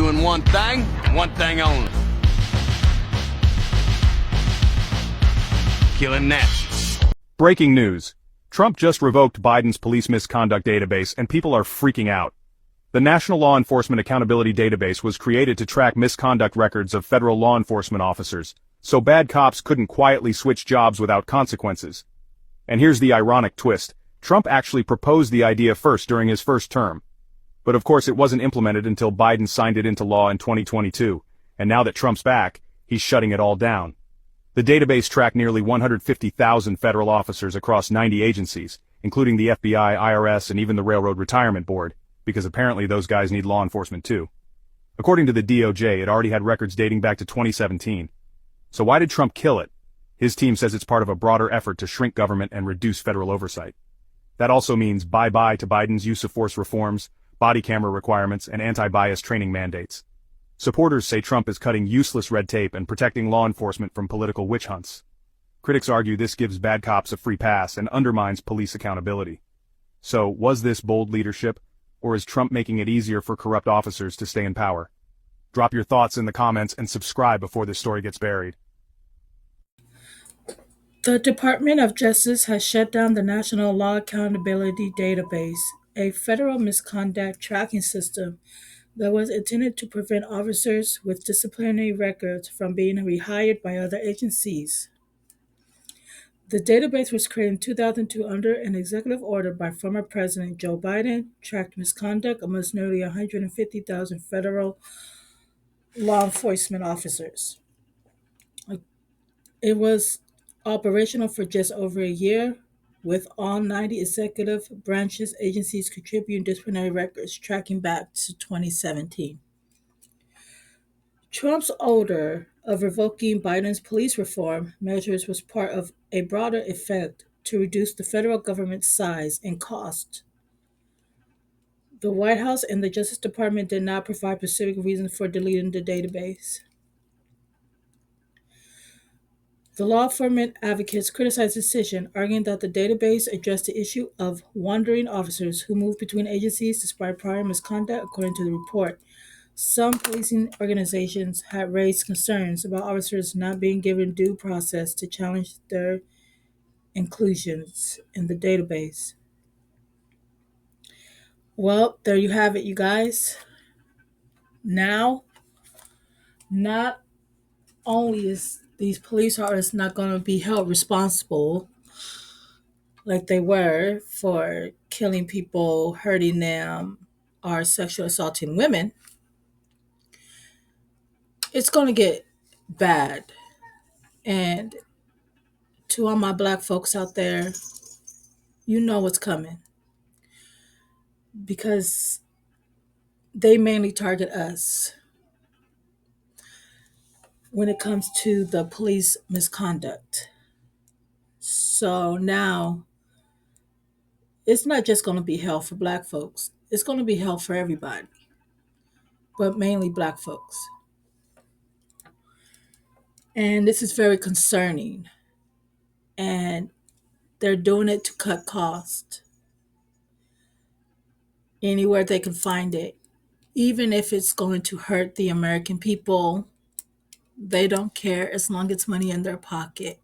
doing one thing, and one thing only. Killing Nazis. Breaking news. Trump just revoked Biden's police misconduct database and people are freaking out. The National Law Enforcement Accountability Database was created to track misconduct records of federal law enforcement officers, so bad cops couldn't quietly switch jobs without consequences. And here's the ironic twist. Trump actually proposed the idea first during his first term. But of course it wasn't implemented until Biden signed it into law in 2022, and now that Trump's back, he's shutting it all down. The database tracked nearly 150,000 federal officers across 90 agencies, including the FBI, IRS, and even the Railroad Retirement Board, because apparently those guys need law enforcement too. According to the DOJ, it already had records dating back to 2017. So why did Trump kill it? His team says it's part of a broader effort to shrink government and reduce federal oversight. That also means bye-bye to Biden's use of force reforms, body camera requirements, and anti-bias training mandates. Supporters say Trump is cutting useless red tape and protecting law enforcement from political witch hunts. Critics argue this gives bad cops a free pass and undermines police accountability. So, was this bold leadership, or is Trump making it easier for corrupt officers to stay in power? Drop your thoughts in the comments and subscribe before this story gets buried. The Department of Justice has shut down the National Law Accountability Database, a federal misconduct tracking system that was intended to prevent officers with disciplinary records from being rehired by other agencies. The database was created in 2002 under an executive order by former President Joe Biden, tracked misconduct amongst nearly 150,000 federal law enforcement officers. It was operational for just over a year, with all 90 executive branches agencies contributing disciplinary records tracking back to 2017. Trump's order of revoking Biden's police reform measures was part of a broader effort to reduce the federal government's size and cost. The White House and the Justice Department did not provide specific reasons for deleting the database. The law enforcement advocates criticized the decision, arguing that the database addressed the issue of wandering officers who moved between agencies despite prior misconduct, according to the report. Some policing organizations had raised concerns about officers not being given due process to challenge their inclusions in the database. Well, there you have it, you guys. Now, not only is these police officers not going to be held responsible like they were for killing people, hurting them, or sexually assaulting women, it's going to get bad. And to all my Black folks out there, you know what's coming, because they mainly target us when it comes to the police misconduct. So now it's not just going to be hell for Black folks. It's going to be hell for everybody, but mainly Black folks. And this is very concerning. And they're doing it to cut costs anywhere they can find it. Even if it's going to hurt the American people, they don't care as long as it's money in their pocket.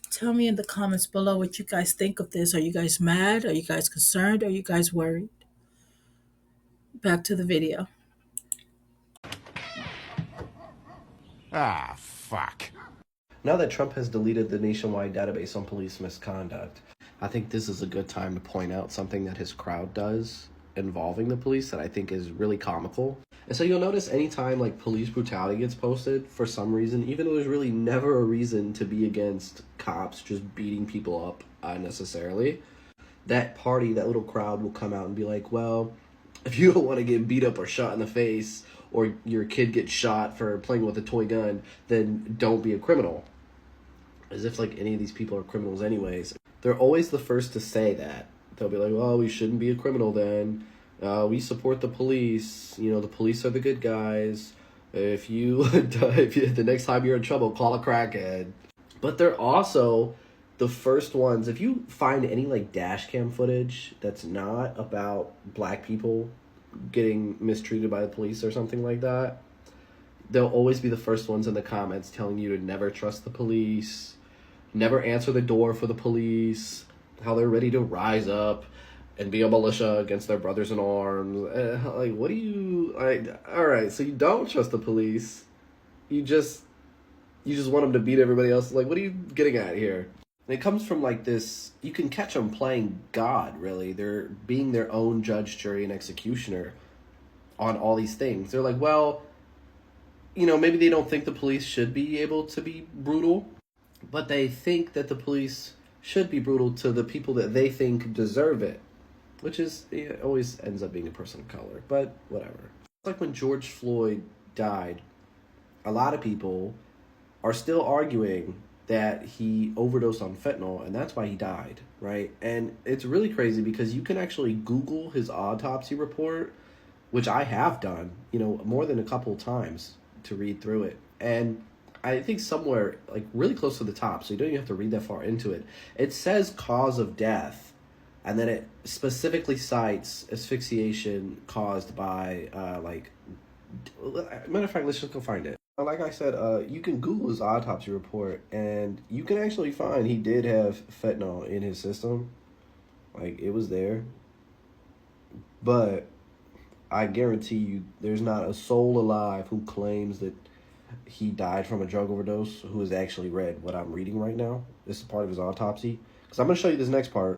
Tell me in the comments below what you guys think of this. Are you guys mad? Are you guys concerned? Are you guys worried? Back to the video. Ah, fuck. Now that Trump has deleted the nationwide database on police misconduct, I think this is a good time to point out something that his crowd does involving the police that I think is really comical. And so you'll notice anytime like police brutality gets posted, for some reason, even though there's really never a reason to be against cops just beating people up unnecessarily, that party, that little crowd will come out and be like, well, if you don't want to get beat up or shot in the face, or your kid gets shot for playing with a toy gun, then don't be a criminal. As if like any of these people are criminals anyways. They're always the first to say that. They'll be like, well, we shouldn't be a criminal then. We support the police. You know, the police are the good guys. If the next time you're in trouble, call a crackhead. But they're also the first ones. If you find any like dash cam footage that's not about Black people getting mistreated by the police or something like that, they'll always be the first ones in the comments telling you to never trust the police, never answer the door for the police, how they're ready to rise up and be a militia against their brothers in arms. Like, what do you... all right, so you don't trust the police. You just want them to beat everybody else. Like, what are you getting at here? And it comes from, like, this... You can catch them playing God, really. They're being their own judge, jury, and executioner on all these things. They're like, well, you know, maybe they don't think the police should be able to be brutal, but they think that the police should be brutal to the people that they think deserve it, which is, it always ends up being a person of color, but whatever. It's like when George Floyd died, a lot of people are still arguing that he overdosed on fentanyl and that's why he died, right? And it's really crazy because you can actually Google his autopsy report, which I have done, you know, more than a couple times to read through it. And I think somewhere, like, really close to the top, so you don't even have to read that far into it, it says cause of death, and then it specifically cites asphyxiation caused by, matter of fact, let's just go find it. Like I said, you can Google his autopsy report, and you can actually find he did have fentanyl in his system. Like, it was there. But I guarantee you there's not a soul alive who claims that he died from a drug overdose who has actually read what I'm reading right now. This is part of his autopsy. Because I'm going to show you this next part.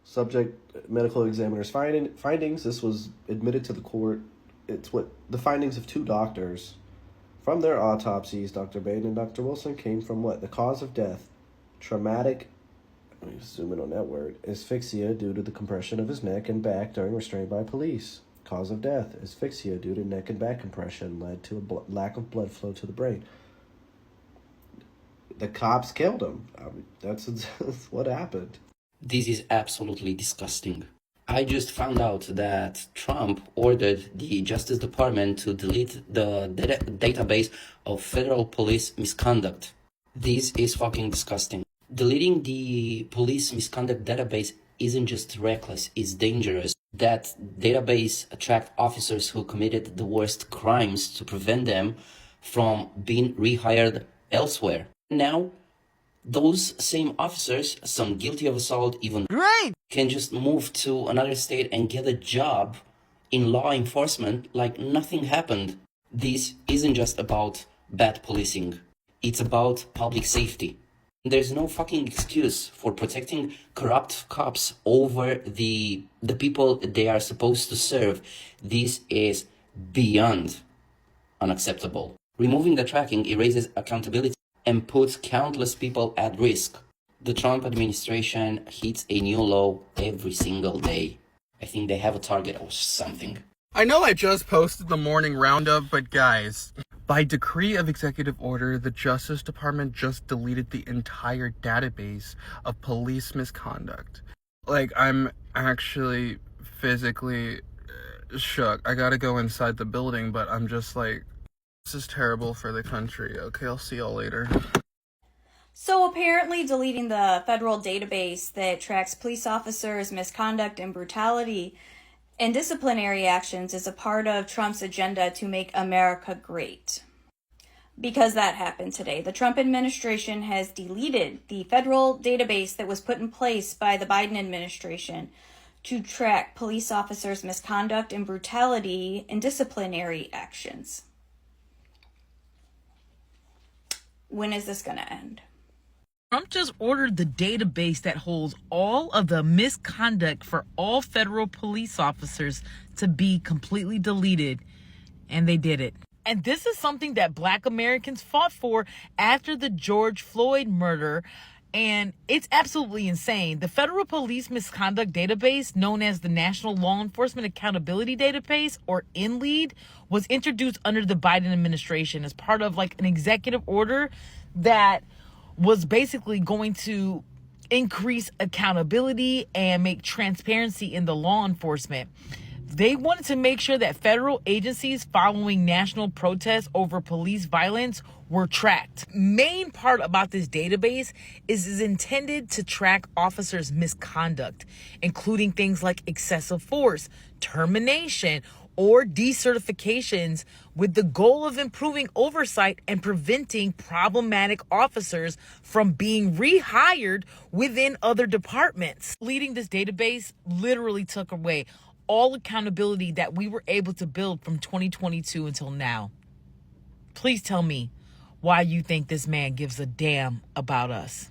Subject medical examiner's findings. This was admitted to the court. It's what the findings of two doctors from their autopsies, Dr. Bain and Dr. Wilson, came from what? The cause of death, traumatic, let me zoom in on that word, asphyxia due to the compression of his neck and back during restraint by police. Cause of death, asphyxia due to neck and back compression led to a lack of blood flow to the brain. The cops killed him. I mean, that's what happened. This is absolutely disgusting. I just found out that Trump ordered the Justice Department to delete the database of federal police misconduct. This is fucking disgusting. Deleting the police misconduct database isn't just reckless, it's dangerous. That database attracts officers who committed the worst crimes to prevent them from being rehired elsewhere. Now, those same officers, some guilty of assault, even can just move to another state and get a job in law enforcement like nothing happened. This isn't just about bad policing. It's about public safety. There's no fucking excuse for protecting corrupt cops over the people they are supposed to serve. This is beyond unacceptable. Removing the tracking erases accountability and puts countless people at risk. The Trump administration hits a new low every single day. I think they have a target or something. I know I just posted the morning roundup, but guys, by decree of executive order, the Justice Department just deleted the entire database of police misconduct. Like, I'm actually physically shook. I gotta go inside the building, but I'm just like, this is terrible for the country. Okay, I'll see y'all later. So apparently deleting the federal database that tracks police officers' misconduct and brutality and disciplinary actions is a part of Trump's agenda to make America great. Because that happened today. The Trump administration has deleted the federal database that was put in place by the Biden administration to track police officers' misconduct and brutality and disciplinary actions. When is this going to end? Trump just ordered the database that holds all of the misconduct for all federal police officers to be completely deleted, and they did it. And this is something that Black Americans fought for after the George Floyd murder, and it's absolutely insane. The Federal Police Misconduct Database, known as the National Law Enforcement Accountability Database, or NLEAD, was introduced under the Biden administration as part of like an executive order that was basically going to increase accountability and make transparency in the law enforcement. They wanted to make sure that federal agencies following national protests over police violence were tracked. Main part about this database is intended to track officers' misconduct, including things like excessive force, termination, or decertifications with the goal of improving oversight and preventing problematic officers from being rehired within other departments. Leading this database literally took away all accountability that we were able to build from 2022 until now. Please tell me why you think this man gives a damn about us.